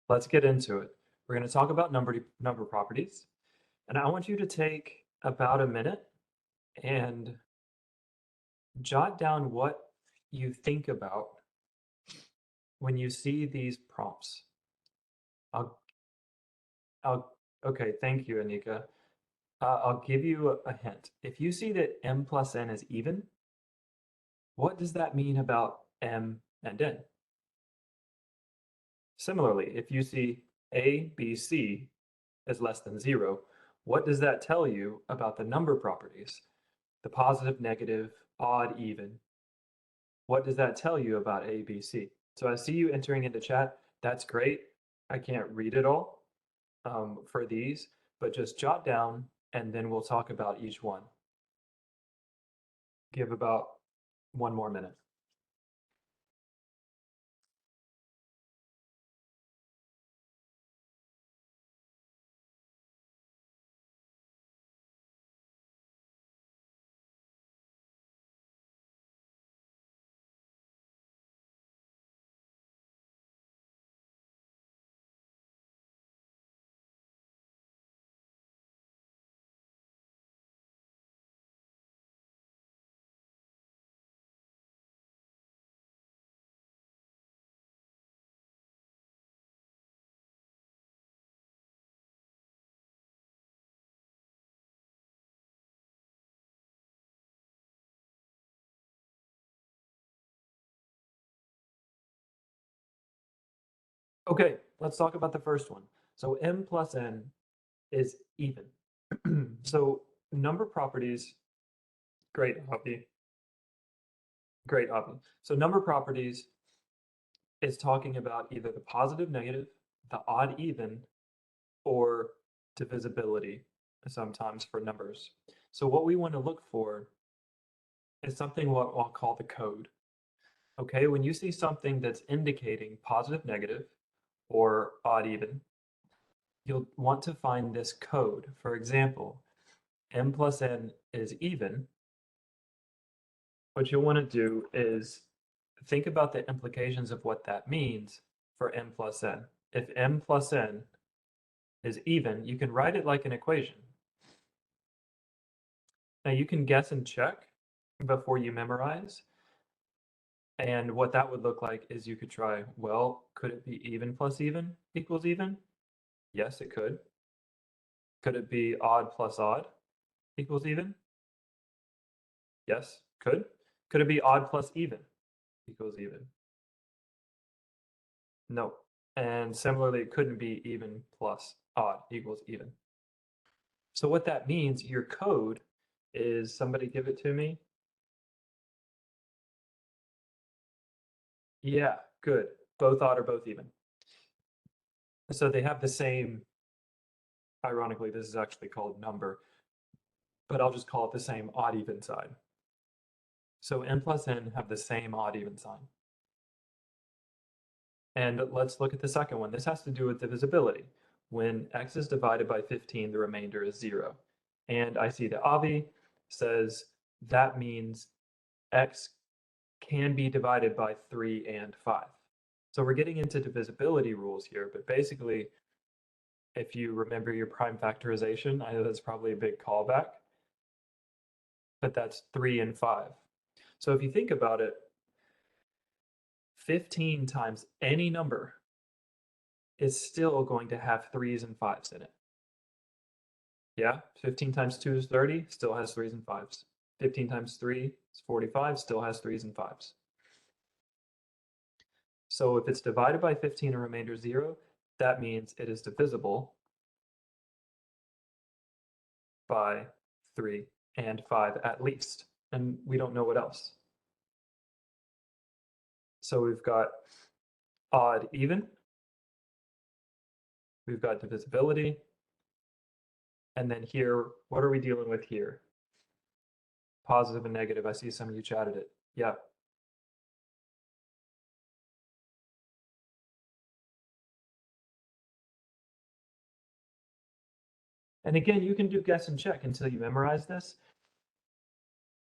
let's get into it. We're going to talk about number properties, and I want you to take about a minute and jot down what you think about when you see these prompts. I'll, okay, thank you, Anika. I'll give you a hint. If you see that m plus n is even, what does that mean about m and n? Similarly, if you see a, b, c is less than 0, what does that tell you about the number properties? The positive, negative, odd, even. What does that tell you about a, b, c? So I see you entering into chat. That's great. I can't read it all for these, but just jot down and then we'll talk about each one. Give about 1 more minute. Okay, let's talk about the first one. So m plus n is even. So number properties, great, Avi. Great, Avi. So number properties is talking about either the positive, negative, the odd, even, or divisibility sometimes for numbers. So what we want to look for is something what I'll call the code. Okay, when you see something that's indicating positive, negative, or odd, even, you'll want to find this code. For example, m plus n is even. What you'll want to do is think about the implications of what that means for m plus n. If m plus n is even, you can write it like an equation. Now you can guess and check before you memorize. And what that would look like is you could try, well, could it be even plus even equals even? Yes, it could. Could it be odd plus odd equals even? Yes, could. Could it be odd plus even equals even? No. And similarly, it couldn't be even plus odd equals even. So what that means, your code is, somebody give it to me. Yeah, good. Both odd or both even. So they have the same, ironically, this is actually called number, but I'll just call it the same odd even sign. So n plus n have the same odd even sign. And let's look at the second one. This has to do with divisibility. When x is divided by 15, the remainder is 0. And I see that Avi says that means x can be divided by 3 and 5. So we're getting into divisibility rules here, but basically, if you remember your prime factorization, I know that's probably a big callback, but that's 3 and 5. So if you think about it, 15 times any number is still going to have 3s and 5s in it. Yeah, 15 times 2 is 30, still has 3s and 5s. 15 times 3 is 45, still has 3s and 5s. So if it's divided by 15 and remainder 0, that means it is divisible by 3 and 5 at least. And we don't know what else. So we've got odd, even. We've got divisibility. And then here, what are we dealing with here? Positive and negative. I see some of you chatted it. Yeah. And again, you can do guess and check until you memorize this.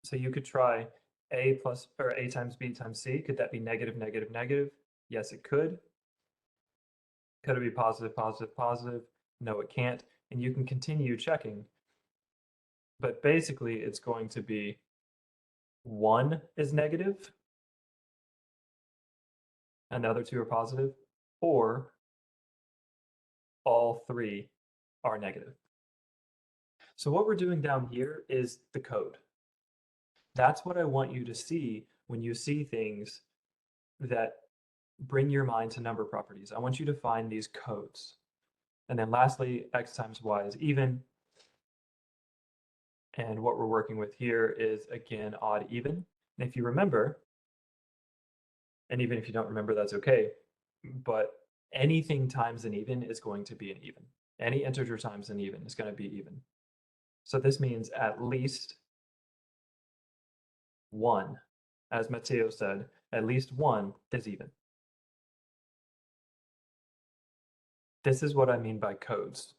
So you could try a plus, or a times b times c. Could that be negative, negative, negative? Yes, it could. Could it be positive, positive, positive? No, it can't. And you can continue checking. But basically, it's going to be 1 is negative, another 2 are positive, or all 3 are negative. So what we're doing down here is the code. That's what I want you to see when you see things that bring your mind to number properties. I want you to find these codes. And then lastly, x times y is even. And what we're working with here is, again, odd even. And if you remember, and even if you don't remember, that's okay, but anything times an even is going to be an even. Any integer times an even is going to be even. So this means at least 1, as Matteo said, at least 1 is even. This is what I mean by codes.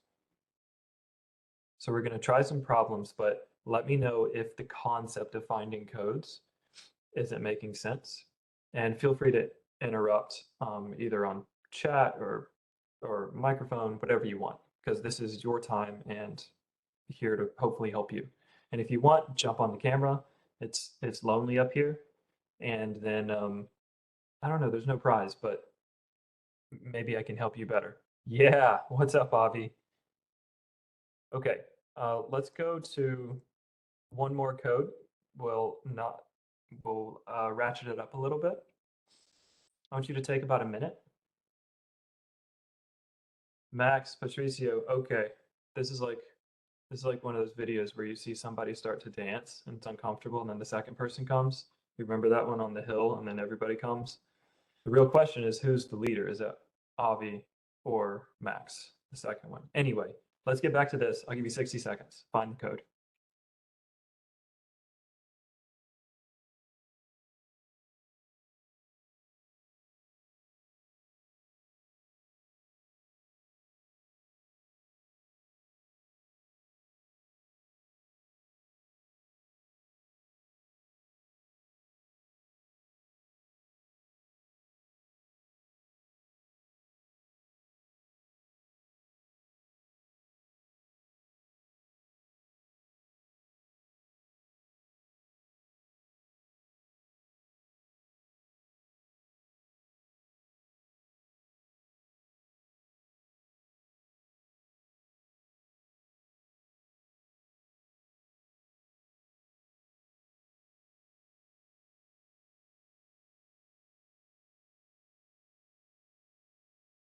So we're going to try some problems, but let me know if the concept of finding codes isn't making sense. And feel free to interrupt either on chat or microphone, whatever you want, because this is your time and here to hopefully help you. And if you want, jump on the camera. It's lonely up here. And then, I don't know, there's no prize, but maybe I can help you better. Yeah, what's up, Avi? Okay, let's go to one more code. We'll ratchet it up a little bit. I want you to take about a minute. Max, Patricio, okay. This is like one of those videos where you see somebody start to dance and it's uncomfortable, and then the second person comes. You remember that one on the hill, and then everybody comes? The real question is, who's the leader? Is it Avi or Max, the second one? Anyway, let's get back to this. I'll give you 60 seconds. Find the code.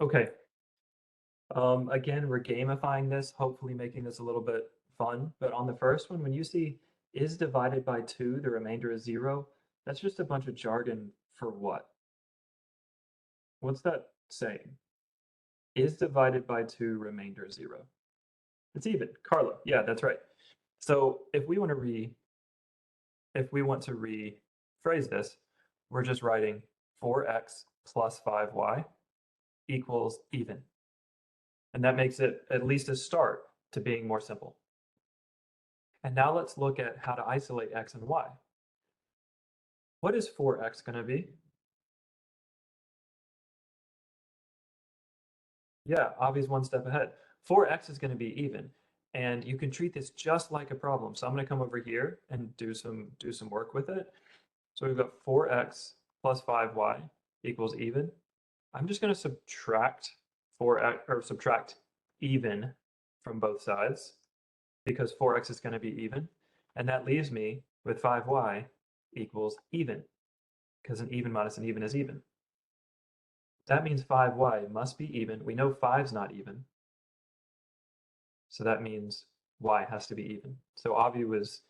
Okay. Again, we're gamifying this, hopefully making this a little bit fun. But on the first one, when you see is divided by 2, the remainder is 0, that's just a bunch of jargon for what? What's that saying? Is divided by 2, remainder 0. It's even. Carlo. Yeah, that's right. So if we want to rephrase this, we're just writing 4x plus 5y equals even. And that makes it at least a start to being more simple. And now let's look at how to isolate x and y. What is 4x going to be? Yeah, Avi's one step ahead. 4x is going to be even. And you can treat this just like a problem. So I'm going to come over here and do some work with it. So we've got 4x plus 5y equals even. I'm just going to subtract 4x, or subtract even from both sides, because 4x is going to be even. And that leaves me with 5y equals even, because an even minus an even is even. That means 5y must be even. We know 5's not even. So that means y has to be even. So Avi was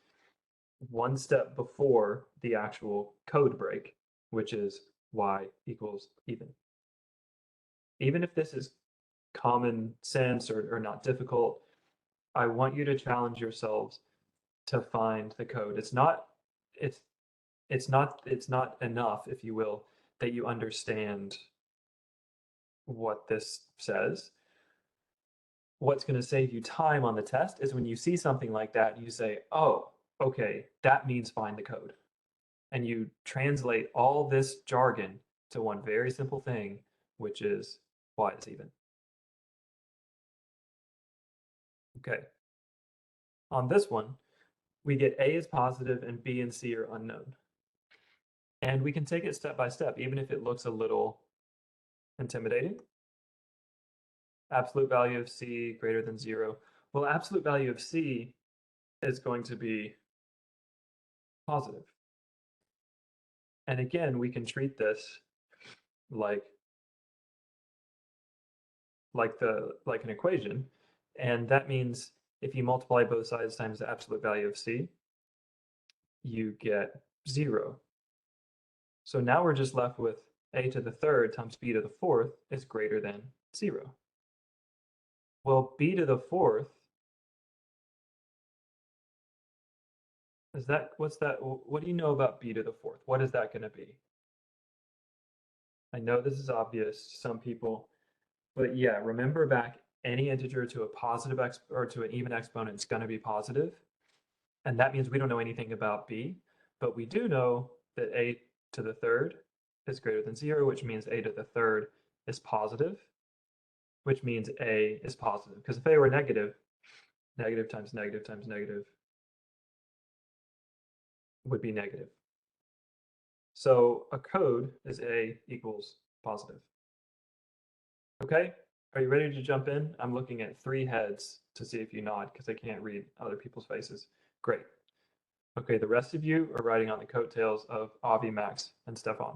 one step before the actual code break, which is y equals even. Even if this is common sense or not difficult, I want you to challenge yourselves to find the code. It's not enough, if you will, that you understand what this says. What's going to save you time on the test is when you see something like that, you say, oh, okay, that means find the code. And you translate all this jargon to one very simple thing, which is y is even. Okay. On this one, we get A is positive and B and C are unknown. And we can take it step by step, even if it looks a little intimidating. Absolute value of C greater than 0. Well, absolute value of C is going to be positive. And again, we can treat this like an equation. And that means if you multiply both sides times the absolute value of C, you get 0. So now we're just left with a to the third times b to the fourth is greater than 0. Well, b to the fourth, what do you know about b to the fourth? What is that going to be? I know this is obvious to some people, but yeah, remember back, any integer to a positive or to an even exponent is going to be positive. And that means we don't know anything about b, but we do know that a to the third is greater than 0, which means a to the third is positive, which means a is positive. Because if a were negative, negative times negative times negative would be negative. So a code is a equals positive. Okay, are you ready to jump in? I'm looking at 3 heads to see if you nod because I can't read other people's faces. Great. Okay, the rest of you are riding on the coattails of Avi, Max, and Stefan.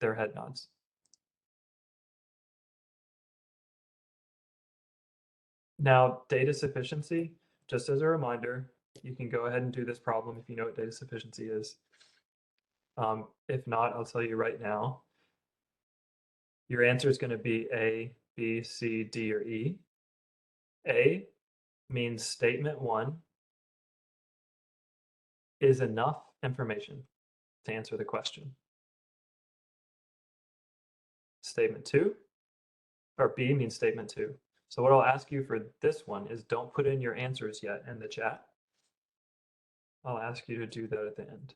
Their head nods. Now, data sufficiency, just as a reminder, you can go ahead and do this problem if you know what data sufficiency is. If not, I'll tell you right now. Your answer is going to be A, B, C, D, or E. A means statement 1 is enough information to answer the question. Statement 2, or B means statement 2. So what I'll ask you for this one is don't put in your answers yet in the chat. I'll ask you to do that at the end.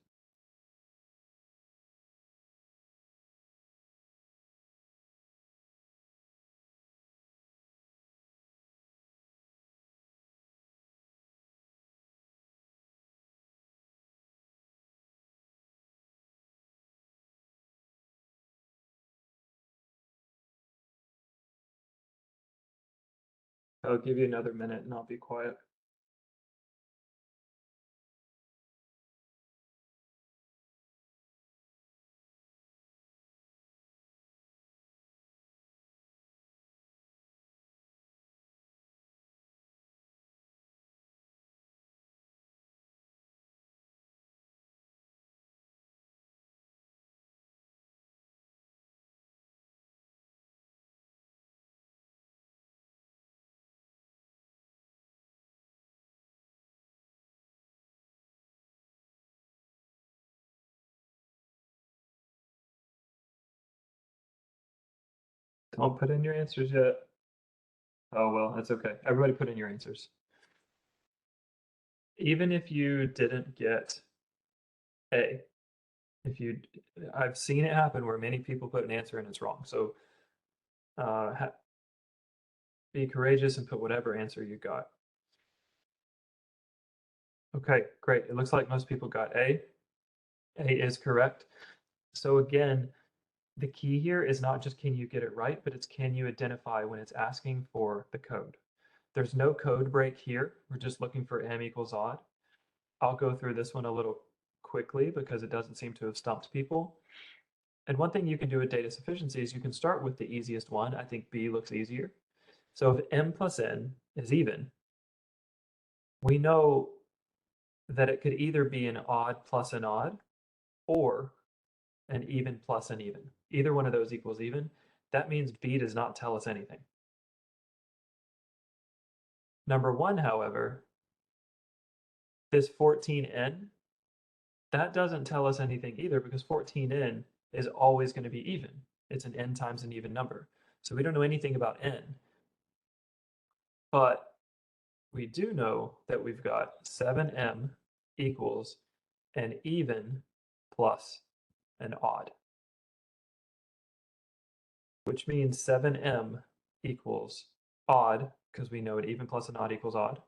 I'll give you another minute and I'll be quiet. Don't put in your answers yet. Oh, well, that's okay. Everybody put in your answers. Even if you didn't get A, I've seen it happen where many people put an answer and it's wrong. So be courageous and put whatever answer you got. Okay, great. It looks like most people got A. A is correct. So again, the key here is not just can you get it right, but it's can you identify when it's asking for the code. There's no code break here. We're just looking for m equals odd. I'll go through this one a little quickly because it doesn't seem to have stumped people. And one thing you can do with data sufficiency is you can start with the easiest one. I think B looks easier. So if m plus n is even, we know that it could either be an odd plus an odd or an even plus an even. Either one of those equals even. That means B does not tell us anything. Number 1, however, this 14n, that doesn't tell us anything either because 14n is always going to be even. It's an n times an even number. So we don't know anything about n. But we do know that we've got 7m equals an even plus an odd, which means 7m equals odd because we know an even plus an odd equals odd.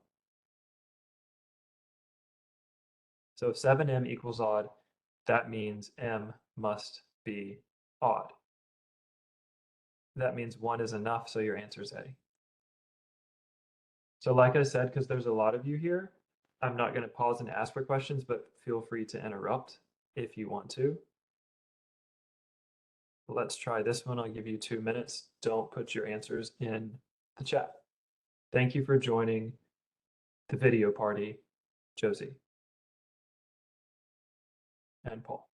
So if 7m equals odd, that means m must be odd. That means 1 is enough, so your answer is A. So like I said, because there's a lot of you here, I'm not going to pause and ask for questions, but feel free to interrupt if you want to. Let's try this one. I'll give you 2 minutes. Don't put your answers in the chat. Thank you for joining the video party, Josie and Paul.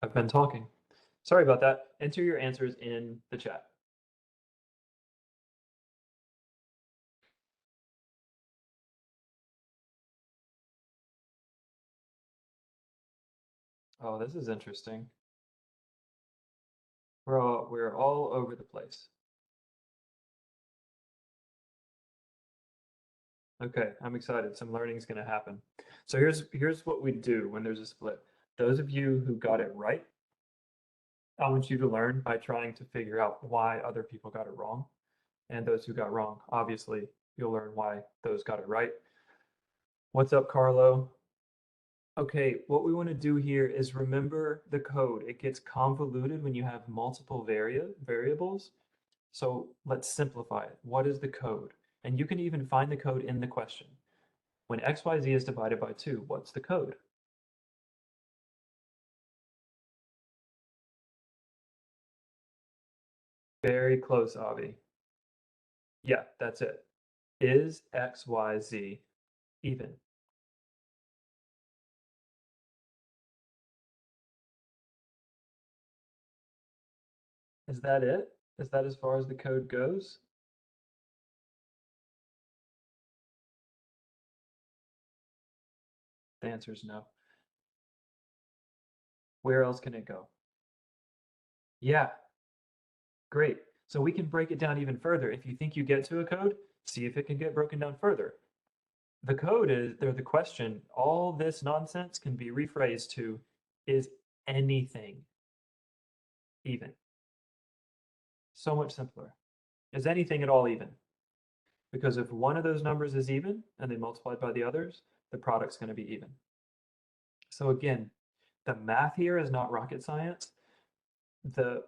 I've been talking. Sorry about that. Enter your answers in the chat. Oh, this is interesting. We're all over the place. Okay, I'm excited. Some learning is going to happen. So here's what we do when there's a split. Those of you who got it right, I want you to learn by trying to figure out why other people got it wrong. And those who got wrong, obviously, you'll learn why those got it right. What's up, Carlo? Okay, what we want to do here is remember the code. It gets convoluted when you have multiple variables. So let's simplify it. What is the code? And you can even find the code in the question. When xyz is divided by 2, what's the code? Very close, Avi. Yeah, that's it. Is xyz even? Is that it? Is that as far as the code goes? The answer is no. Where else can it go? Yeah, great. So we can break it down even further. If you think you get to a code, see if it can get broken down further. The code is, or the question, all this nonsense can be rephrased to, is anything even? So much simpler. Is anything at all even? Because if one of those numbers is even and they multiplied by the others, the product's going to be even. So again, the math here is not rocket science. The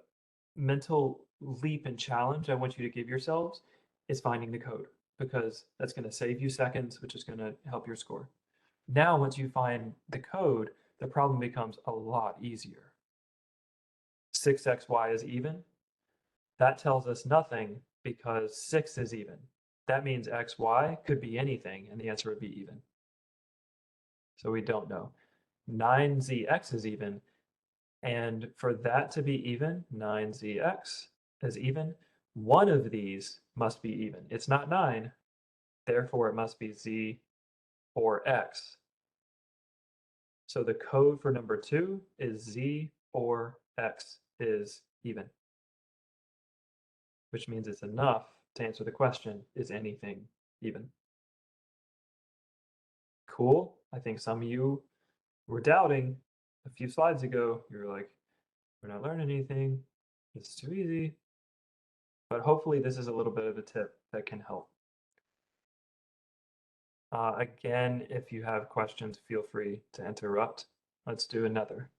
mental leap and challenge I want you to give yourselves is finding the code, because that's going to save you seconds, which is going to help your score. Now, once you find the code, the problem becomes a lot easier. 6xy is even. That tells us nothing because 6 is even. That means xy could be anything, and the answer would be even. So we don't know. 9zx is even, and for that to be even, 9zx is even, one of these must be even. It's not 9, therefore it must be z or x. So the code for number 2 is z or x is even. which means it's enough to answer the question, is anything even? Cool. I think some of you were doubting a few slides ago. You were like, we're not learning anything. It's too easy. But hopefully this is a little bit of a tip that can help. Again, if you have questions, feel free to interrupt. Let's do another.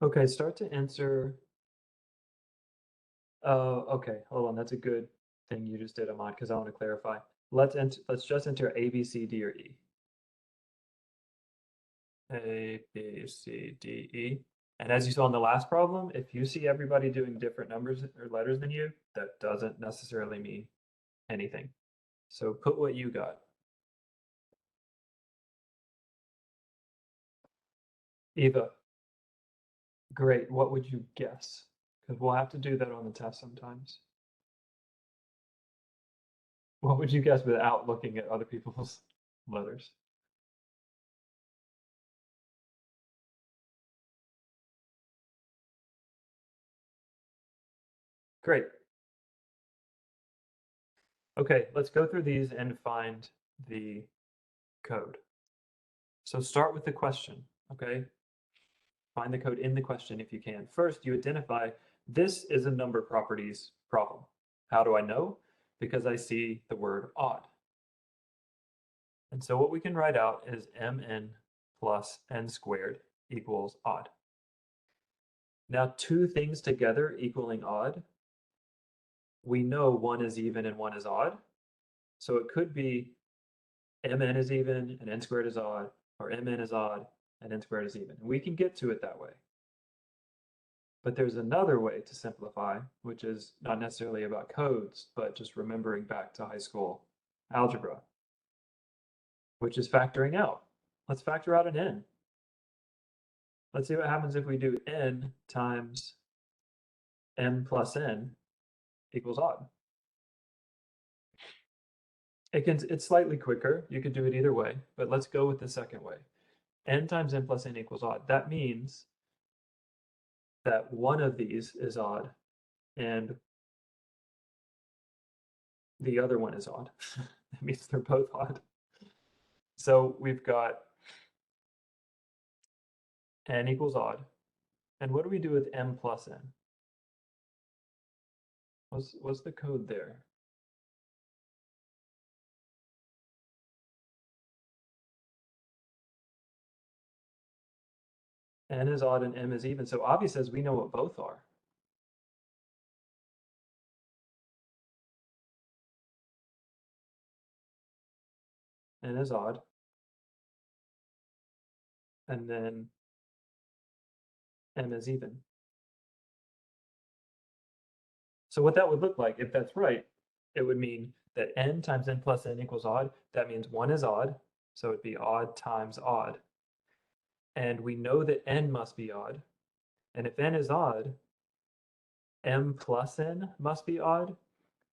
Okay, start to answer. Okay, hold on. That's a good thing you just did, Ahmad, because I want to clarify. Let's just enter A, B, C, D, or E. A, B, C, D, E. And as you saw in the last problem, if you see everybody doing different numbers or letters than you, that doesn't necessarily mean anything. So put what you got. Eva, great. What would you guess? Because we'll have to do that on the test sometimes. What would you guess without looking at other people's letters? Great. Okay, let's go through these and find the code. So start with the question, okay? Find the code in the question if you can. First, you identify this is a number properties problem. How do I know? Because I see the word odd. And so what we can write out is mn plus n squared equals odd. Now, two things together equaling odd, we know one is even and one is odd. So it could be mn is even and n squared is odd, or mn is odd and n squared is even. And we can get to it that way. But there's another way to simplify, which is not necessarily about codes, but just remembering back to high school algebra, which is factoring out. Let's factor out an n. Let's see what happens if we do n times m plus n equals odd. It's slightly quicker. You could do it either way, but let's go with the second way. N times n plus n equals odd. That means that one of these is odd and the other one is odd. That means they're both odd. So we've got n equals odd. And what do we do with m plus n? What's the code there? N is odd and m is even. So obvious says we know what both are. N is odd. And then m is even. So what that would look like, if that's right, it would mean that n times n plus n equals odd. That means one is odd. So it'd be odd times odd. And we know that n must be odd. And if n is odd, m plus n must be odd.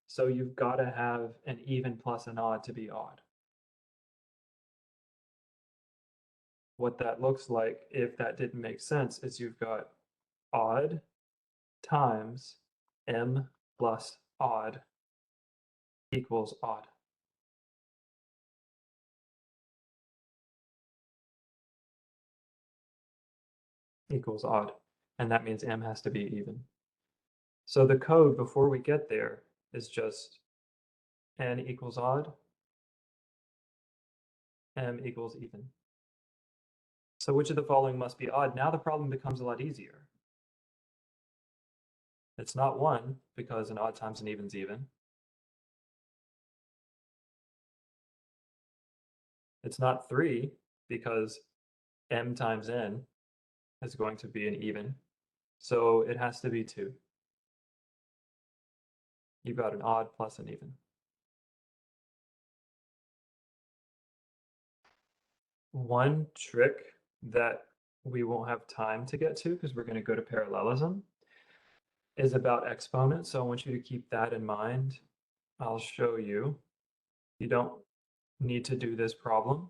So you've got to have an even plus an odd to be odd. What that looks like, if that didn't make sense, is you've got odd times m plus odd equals odd. Equals odd. And that means m has to be even. So the code before we get there is just n equals odd, m equals even. So which of the following must be odd? Now the problem becomes a lot easier. It's not 1, because an odd times an even's even. It's not 3, because m times n is going to be an even. So it has to be 2. You've got an odd plus an even. One trick that we won't have time to get to, because we're going to go to parallelism, is about exponents. So I want you to keep that in mind. I'll show you. You don't need to do this problem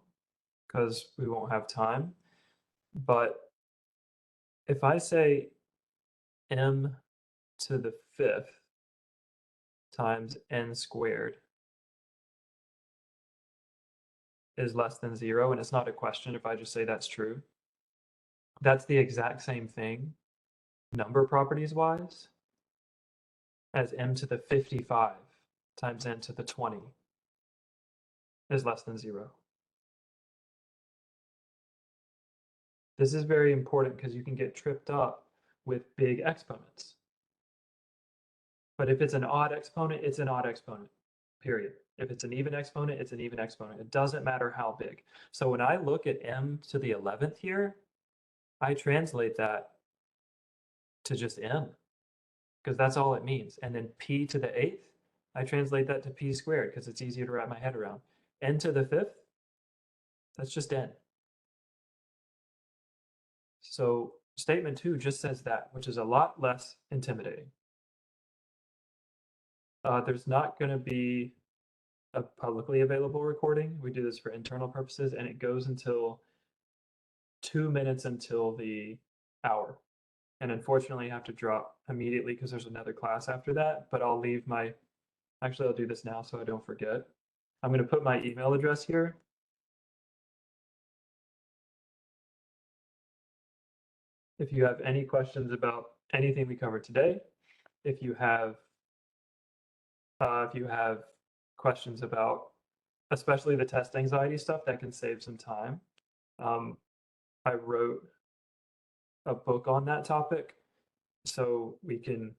because we won't have time. But if I say m to the 5th times n squared is less than 0, and it's not a question if I just say that's true, that's the exact same thing, number properties wise, as m to the 55 times n to the 20 is less than 0. This is very important because you can get tripped up with big exponents. But if it's an odd exponent, it's an odd exponent, period. If it's an even exponent, it's an even exponent. It doesn't matter how big. So when I look at m to the 11th here, I translate that to just m, because that's all it means. And then p to the 8th, I translate that to p squared, because it's easier to wrap my head around. N to the 5th, that's just n. So statement 2 just says that, which is a lot less intimidating. There's not going to be a publicly available recording. We do this for internal purposes, and it goes until 2 minutes until the hour. And unfortunately, I have to drop immediately because there's another class after that. But I'll leave my, actually, I'll do this now so I don't forget. I'm going to put my email address here. If you have any questions about anything we covered today, if you have questions about especially the test anxiety stuff, that can save some time. I wrote a book on that topic, so we can,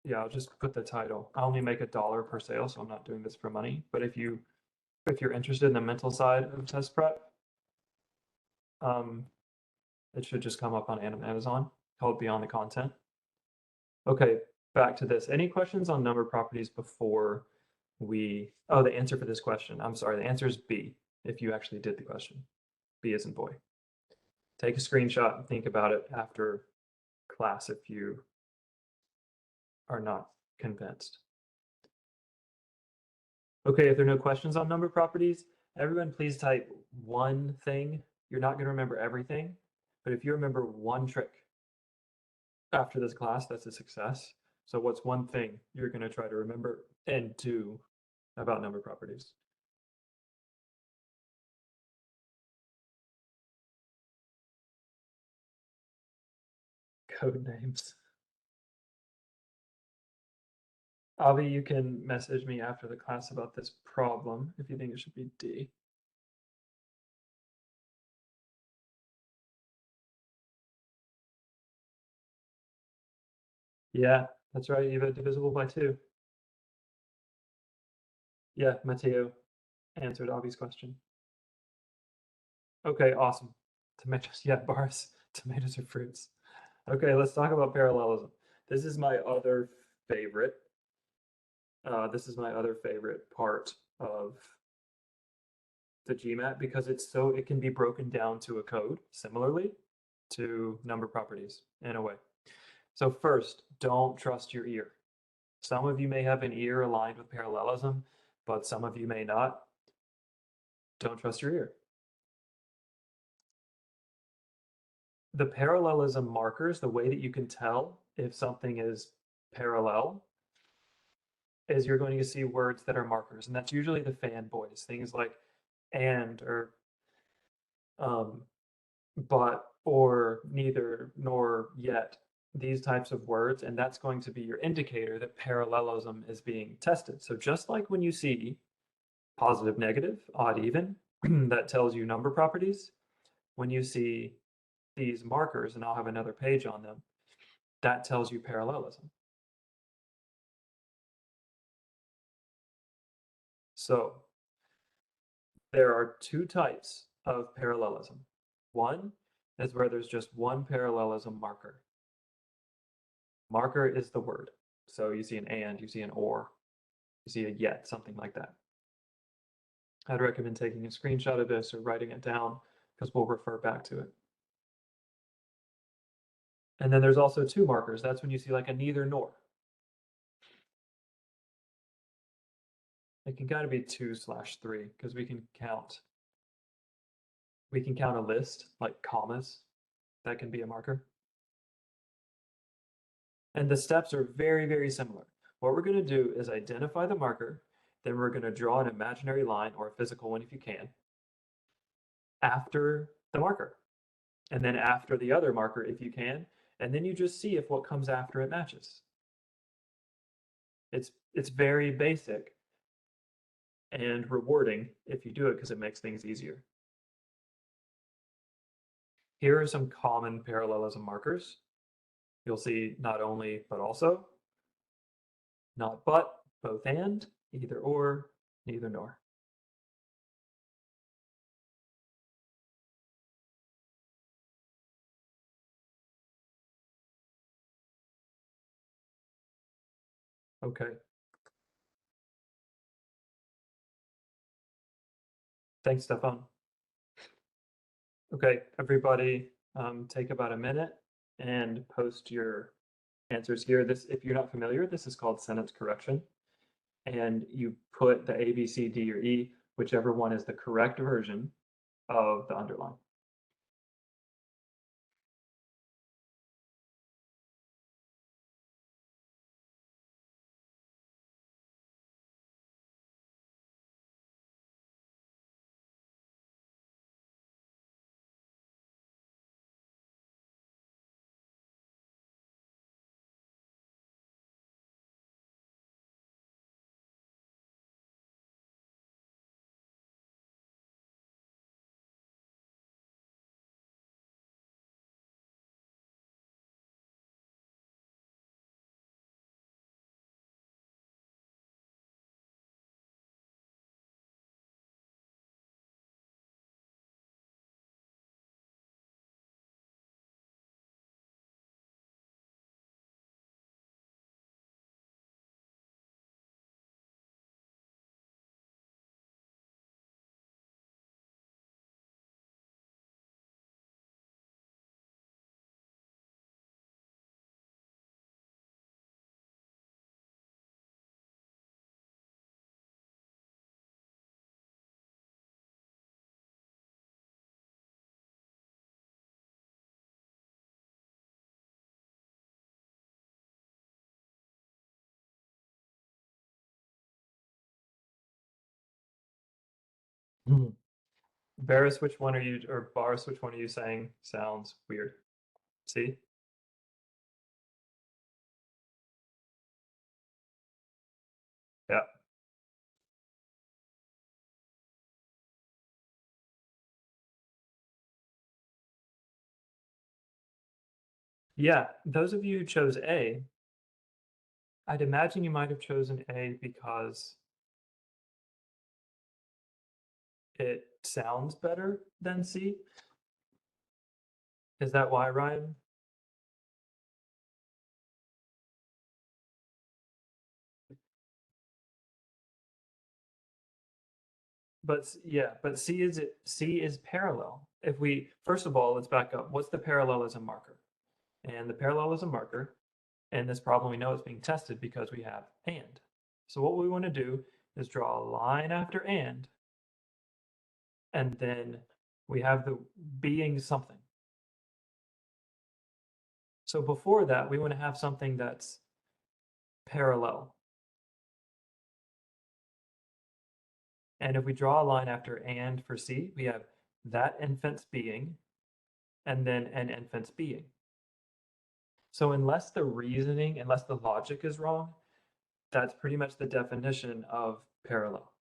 yeah, I'll just put the title. I only make $1 per sale, so I'm not doing this for money. But if you're interested in the mental side of test prep, it should just come up on Amazon, called Beyond the Content. Okay, back to this. Any questions on number properties before we, oh, the answer for this question. I'm sorry, the answer is B, if you actually did the question. B as in boy. Take a screenshot and think about it after class if you are not convinced. Okay, if there are no questions on number properties, everyone please type one thing. You're not going to remember everything, but if you remember one trick after this class, that's a success. So what's one thing you're going to try to remember and do about number properties? Code names. Avi, you can message me after the class about this problem if you think it should be D. Yeah, that's right, Eva, divisible by 2. Yeah, Matteo answered Avi's question. Okay, awesome. Tomatoes, yeah, bars. Tomatoes are fruits. Okay, let's talk about parallelism. This is my other favorite. This is my other favorite part of the GMAT because it can be broken down to a code similarly to number properties in a way. So first, don't trust your ear. Some of you may have an ear aligned with parallelism, but some of you may not. Don't trust your ear. The parallelism markers, the way that you can tell if something is parallel, is you're going to see words that are markers, and that's usually the fanboys, things like and or but or neither nor yet, these types of words, and that's going to be your indicator that parallelism is being tested. So just like when you see positive, negative, odd, even, that tells you number properties. When you see these markers, and I'll have another page on them, that tells you parallelism. So there are two types of parallelism. One is where there's just one parallelism marker. Marker is the word. So you see an and, you see an or, you see a yet, something like that. I'd recommend taking a screenshot of this or writing it down because we'll refer back to it. And then there's also two markers. That's when you see like a neither nor. It can kind of be 2/3 because we can count a list like commas. That can be a marker. And the steps are very, very similar. What we're going to do is identify the marker, then we're going to draw an imaginary line or a physical one if you can, after the marker, and then after the other marker if you can, and then you just see if what comes after it matches. It's very basic and rewarding if you do it because it makes things easier. Here are some common parallelism markers. You'll see not only, but also, not but, both and, either or, neither nor. Okay. Thanks, Stefan. Okay, everybody, take about a minute and post your answers here. This, if you're not familiar, this is called sentence correction. And you put the A, B, C, D, or E, whichever one is the correct version of the underline. Varus, which one are you, or Boris, which one are you saying sounds weird? See? Yeah. Yeah, those of you who chose A, I'd imagine you might have chosen A because it sounds better than C. Is that why, Ryan? But yeah, but C is parallel. If we, first of all, let's back up. What's the parallelism marker? And the parallelism marker, In this problem, we know it's being tested because we have and. So what we want to do is draw a line after and then we have the being something. So before that, we want to have something that's parallel. And if we draw a line after and for C, we have that infant's being and then an infant's being. So unless the reasoning, unless the logic is wrong, that's pretty much the definition of parallel.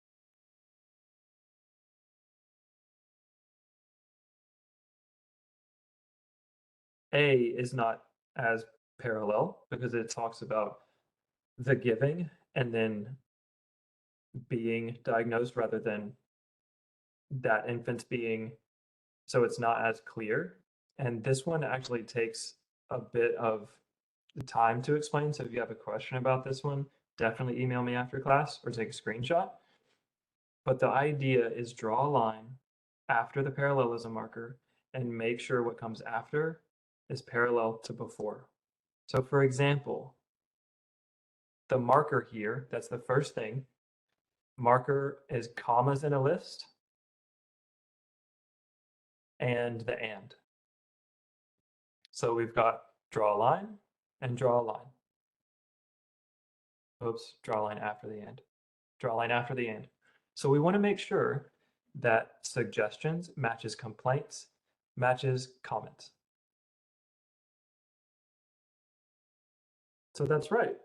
A is not as parallel because it talks about the giving and then being diagnosed rather than that infant's being, so it's not as clear. And this one actually takes a bit of time to explain. So if you have a question about this one, definitely email me after class or take a screenshot. But the idea is draw a line after the parallelism marker and make sure what comes after is parallel to before. So for example, the marker here, that's the first thing. Marker is commas in a list and the and. So we've got draw a line and draw a line. Oops, draw a line after the and. Draw a line after the and. So we want to make sure that suggestions matches complaints matches comments. So that's right.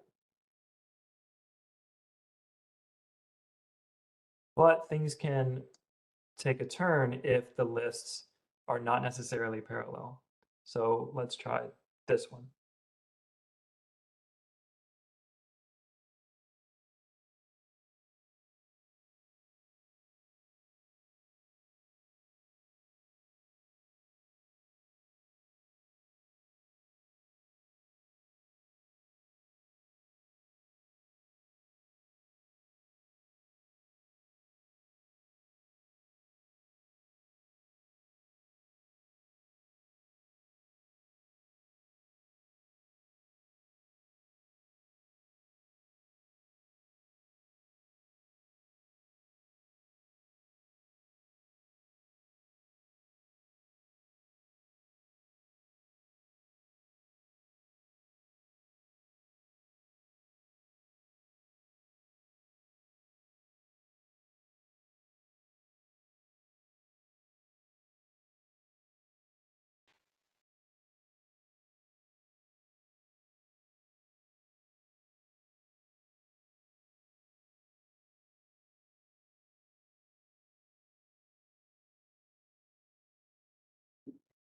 But things can take a turn if the lists are not necessarily parallel. So let's try this one.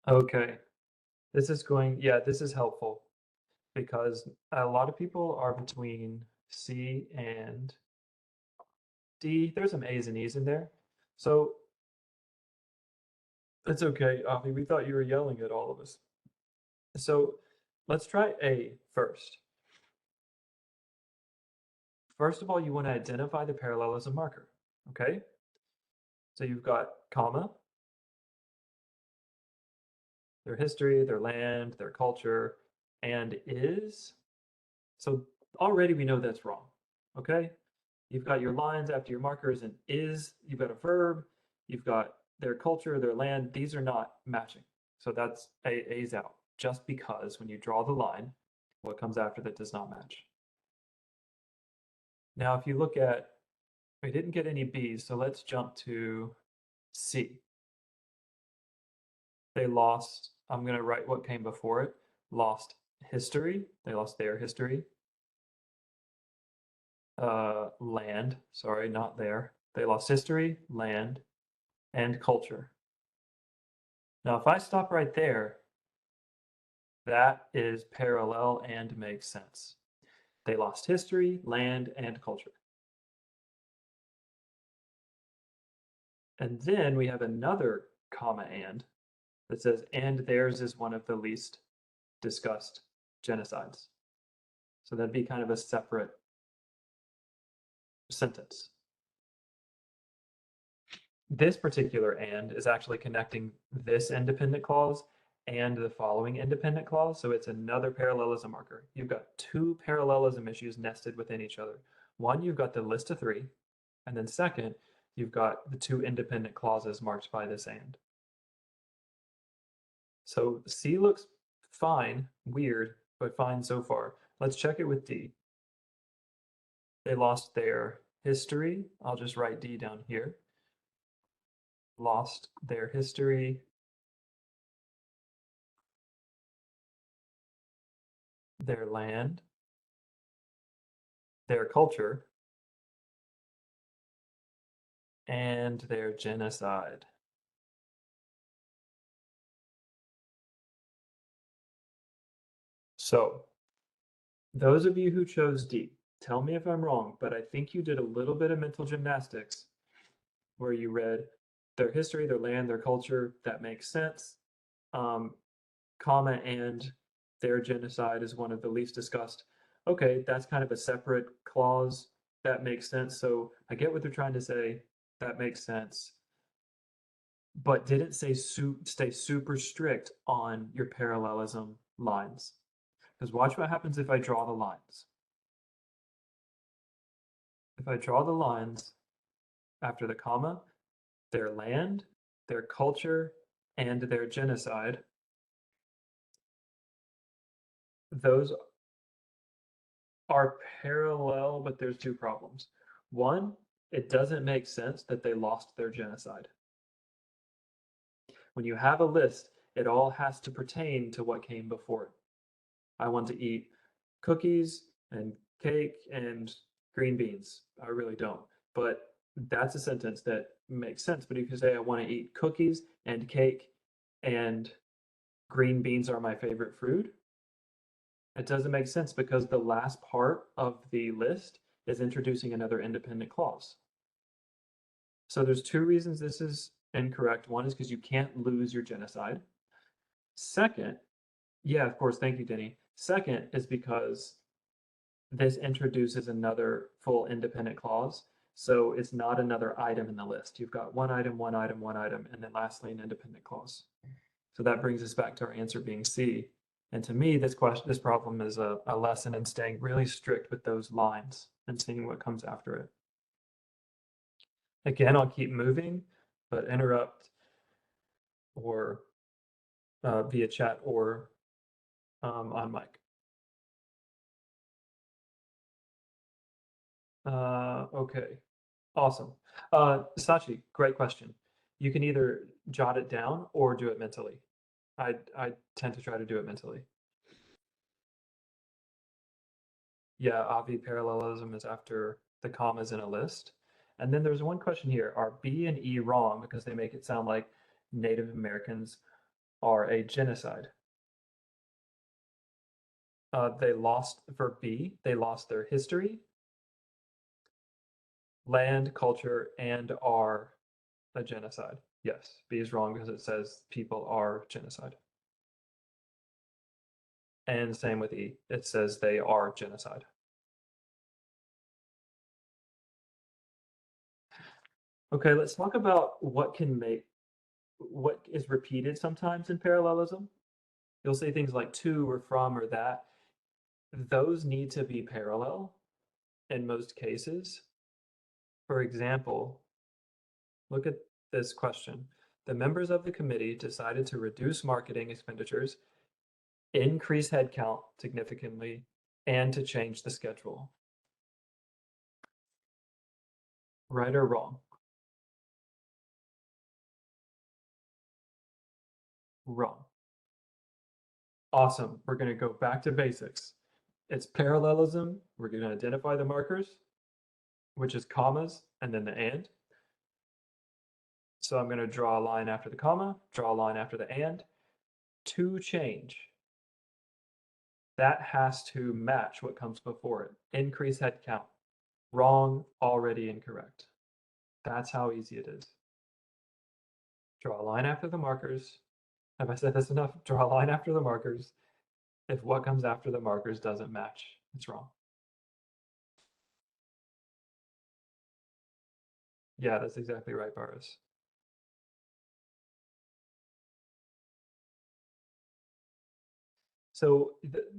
Okay, this is helpful because a lot of people are between C and D. There's some A's and E's in there. So it's okay, Avi. We thought you were yelling at all of us. So let's try A first. First of all, you want to identify the parallelism marker, okay? So you've got comma, their history, their land, their culture, and is. So already we know that's wrong, okay? You've got your lines after your markers and is, you've got a verb, you've got their culture, their land. These are not matching. So that's A's out, just because when you draw the line, what comes after that does not match. Now, if you look at, we didn't get any B's, so let's jump to C. They lost, I'm going to write what came before it, lost history. They lost their history. Land, sorry, not there. They lost history, land, and culture. Now, if I stop right there, that is parallel and makes sense. They lost history, land, and culture. And then we have another comma and that says, and theirs is one of the least discussed genocides. So that'd be kind of a separate sentence. This particular and is actually connecting this independent clause and the following independent clause. So it's another parallelism marker. You've got two parallelism issues nested within each other. One, you've got the list of three. And then second, you've got the two independent clauses marked by this and. So C looks fine, weird, but fine so far. Let's check it with D. They lost their history. I'll just write D down here. Lost their history, their land, their culture, and their genocide. So, those of you who chose D, tell me if I'm wrong, but I think you did a little bit of mental gymnastics where you read their history, their land, their culture. That makes sense. Comma and their genocide is one of the least discussed. Okay, that's kind of a separate clause. That makes sense. So I get what they're trying to say. That makes sense. But didn't say stay super strict on your parallelism lines. Because watch what happens if I draw the lines. If I draw the lines after the comma, their land, their culture, and their genocide, those are parallel, but there's two problems. One, it doesn't make sense that they lost their genocide. When you have a list, it all has to pertain to what came before it. I want to eat cookies and cake and green beans. I really don't. But that's a sentence that makes sense. But if you say I want to eat cookies and cake and green beans are my favorite fruit, it doesn't make sense because the last part of the list is introducing another independent clause. So there's two reasons this is incorrect. One is because you can't lose your genocide. Second, yeah, of course, thank you, Denny. Second is because this introduces another full independent clause. So it's not another item in the list. You've got one item, one item, one item, and then lastly, an independent clause. So that brings us back to our answer being C. And to me, this problem is a lesson in staying really strict with those lines and seeing what comes after it. Again, I'll keep moving, but interrupt or via chat or on mic. Okay, awesome. Sachi, great question. You can either jot it down or do it mentally. I tend to try to do it mentally. Yeah, Avi parallelism is after the commas in a list. And then there's one question here. Are B and E wrong because they make it sound like Native Americans are a genocide? They lost, for B, they lost their history, land, culture, and are a genocide. Yes, B is wrong because it says people are genocide. And same with E. It says they are genocide. Okay, let's talk about what is repeated sometimes in parallelism. You'll say things like to or from or that. Those need to be parallel in most cases. For example, look at this question. The members of the committee decided to reduce marketing expenditures, increase headcount significantly, and to change the schedule. Right or wrong? Wrong. Awesome. We're going to go back to basics. It's parallelism. We're going to identify the markers, which is commas, and then the and. So I'm going to draw a line after the comma, draw a line after the and. To change, that has to match what comes before it. Increase head count. Wrong, already incorrect. That's how easy it is. Draw a line after the markers. Have I said this enough? Draw a line after the markers. If what comes after the markers doesn't match, it's wrong. Yeah, that's exactly right, Boris. So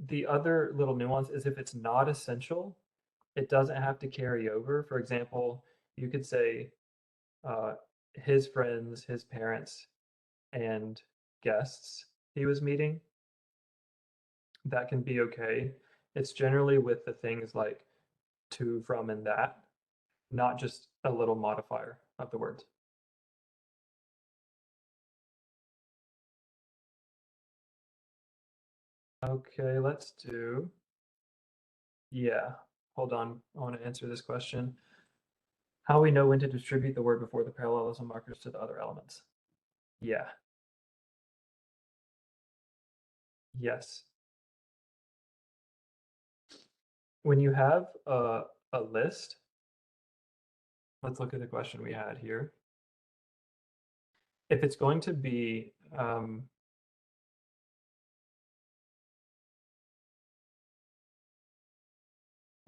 the other little nuance is if it's not essential, it doesn't have to carry over. For example, you could say his friends, his parents, and guests he was meeting. That can be okay. It's generally with the things like to, from, and that, not just a little modifier of the words. Okay, let's do, yeah, hold on. I want to answer this question. How we know when to distribute the word before the parallelism markers to the other elements. Yeah, yes. When you have a list, let's look at the question we had here. If it's going to be,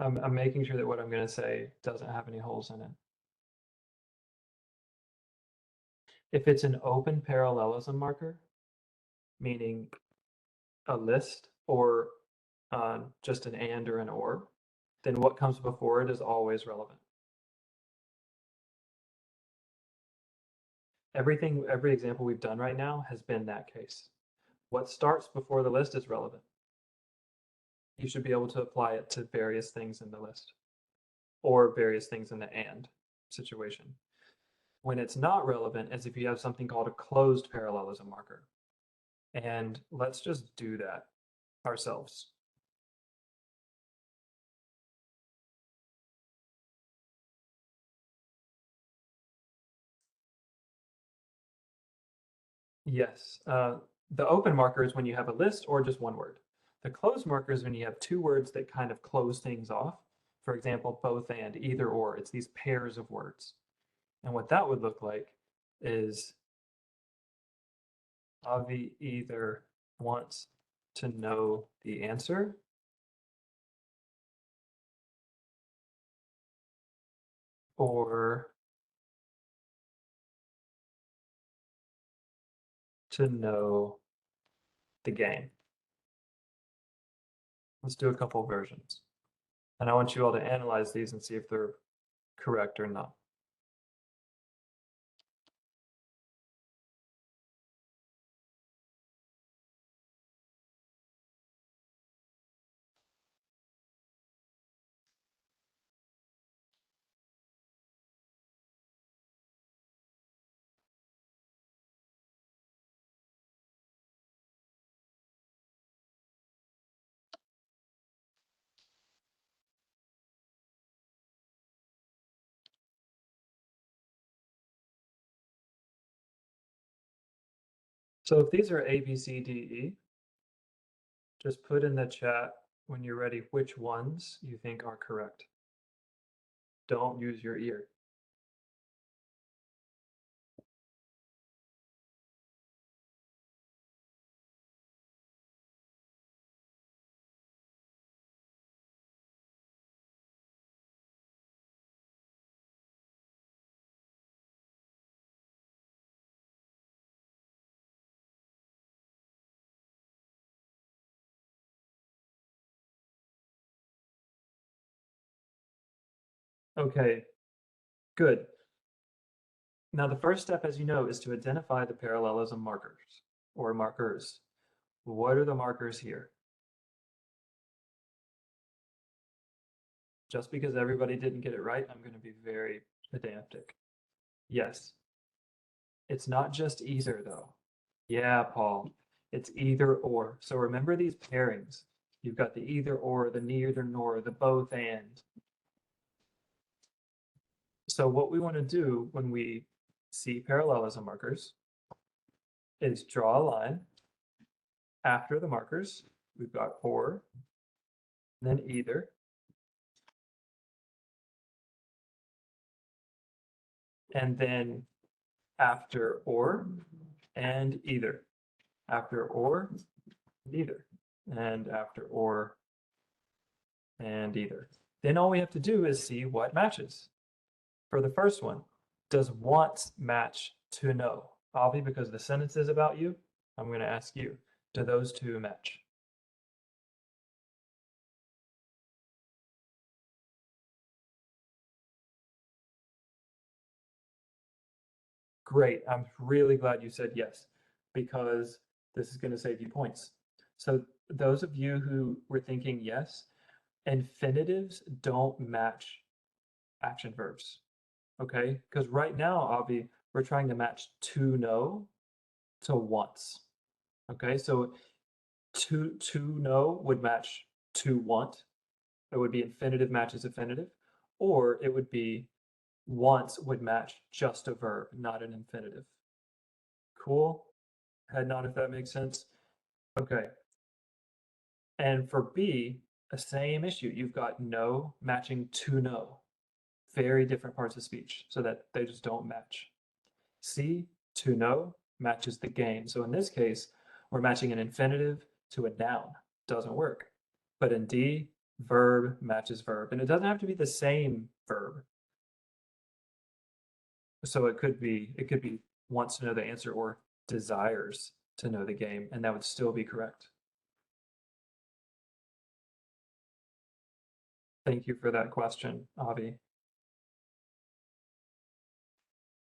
I'm making sure that what I'm going to say doesn't have any holes in it. If it's an open parallelism marker, meaning a list or just an and or an or, then what comes before it is always relevant. Every example we've done right now has been that case. What starts before the list is relevant. You should be able to apply it to various things in the list or various things in the and situation. When it's not relevant is if you have something called a closed parallelism marker. And let's just do that ourselves. Yes. The open marker is when you have a list or just one word. The closed marker is when you have two words that kind of close things off. For example, both and, either or. It's these pairs of words. And what that would look like is Avi either wants to know the answer or to know the game. Let's do a couple versions. And I want you all to analyze these and see if they're correct or not. So if these are A, B, C, D, E, just put in the chat when you're ready which ones you think are correct. Don't use your ear. Okay, good. Now the first step, as you know, is to identify the parallelism markers or markers. What are the markers here? Just because everybody didn't get it right, I'm going to be very pedantic. Yes. It's not just either, though. Yeah, Paul. It's either or. So remember these pairings. You've got the either or, the neither nor, the both and. So what we want to do when we see parallelism markers is draw a line after the markers. We've got or, then either, and then after or and either, after or, neither, and after or and either. Then all we have to do is see what matches. For the first one, does want match to know? Avi, because the sentence is about you, I'm going to ask you, do those two match? Great. I'm really glad you said yes, because this is going to save you points. So those of you who were thinking yes, infinitives don't match action verbs. Okay? Because right now, Avi, we're trying to match to know to once. Okay? So to know would match to want. It would be infinitive matches infinitive, or it would be once would match just a verb, not an infinitive. Cool? Head nod if that makes sense. Okay. And for B, the same issue. You've got no matching to know. Very different parts of speech so that they just don't match. C, to know, matches the game. So in this case, we're matching an infinitive to a noun. Doesn't work. But in D, verb matches verb. And it doesn't have to be the same verb. So it could be wants to know the answer or desires to know the game, and that would still be correct. Thank you for that question, Avi.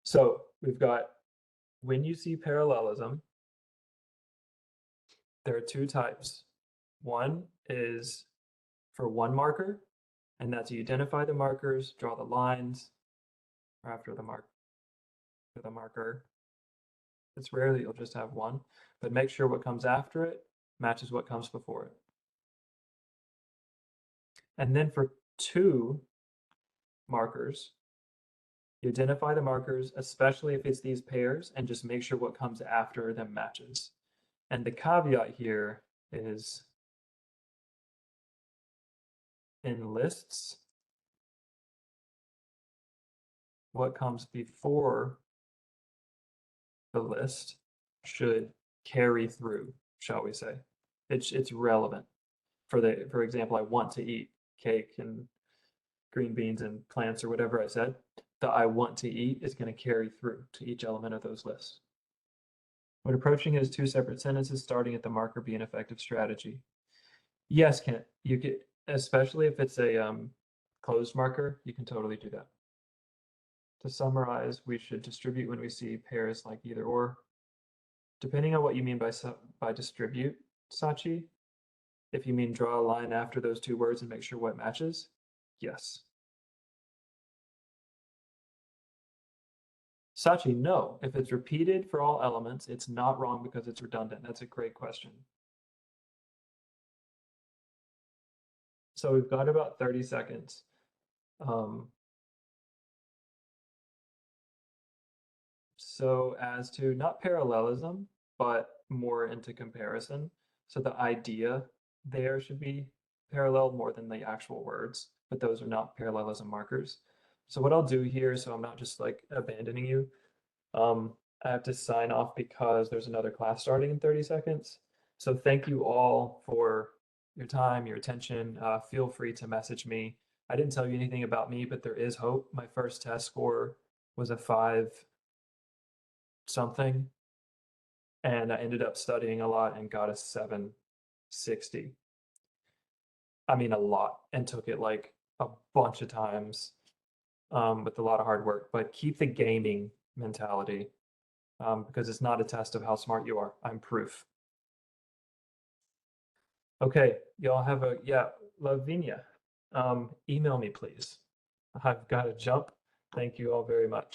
So we've got, when you see parallelism, there are two types. One is for one marker, and that's you identify the markers, draw the lines, or after the marker. It's rare that you'll just have one, but make sure what comes after it matches what comes before it. And then for two markers, you identify the markers, especially if it's these pairs, and just make sure what comes after them matches. And the caveat here is in lists, what comes before the list should carry through, shall we say. It's relevant. For example, I want to eat cake and green beans and plants or whatever I said. The I want to eat is going to carry through to each element of those lists. When approaching it as two separate sentences, starting at the marker be an effective strategy. Yes, Kent, you could, especially if it's a closed marker, you can totally do that. To summarize, we should distribute when we see pairs like either or. Depending on what you mean by distribute, Sachi, if you mean draw a line after those two words and make sure what matches, yes. Sachi, no. If it's repeated for all elements, it's not wrong because it's redundant. That's a great question. So we've got about 30 seconds. So as to not parallelism, but more into comparison. So the idea there should be parallel more than the actual words, but those are not parallelism markers. So what I'll do here, so I'm not just like abandoning you, I have to sign off because there's another class starting in 30 seconds. So thank you all for your time, your attention. Feel free to message me. I didn't tell you anything about me, but there is hope. My first test score was a 5 something, and I ended up studying a lot and got a 760. I mean, a lot, and took it like a bunch of times with a lot of hard work. But keep the gaming mentality because it's not a test of how smart you are. I'm proof. Okay, y'all have a, yeah, Lavinia, email me, please. I've got to jump. Thank you all very much.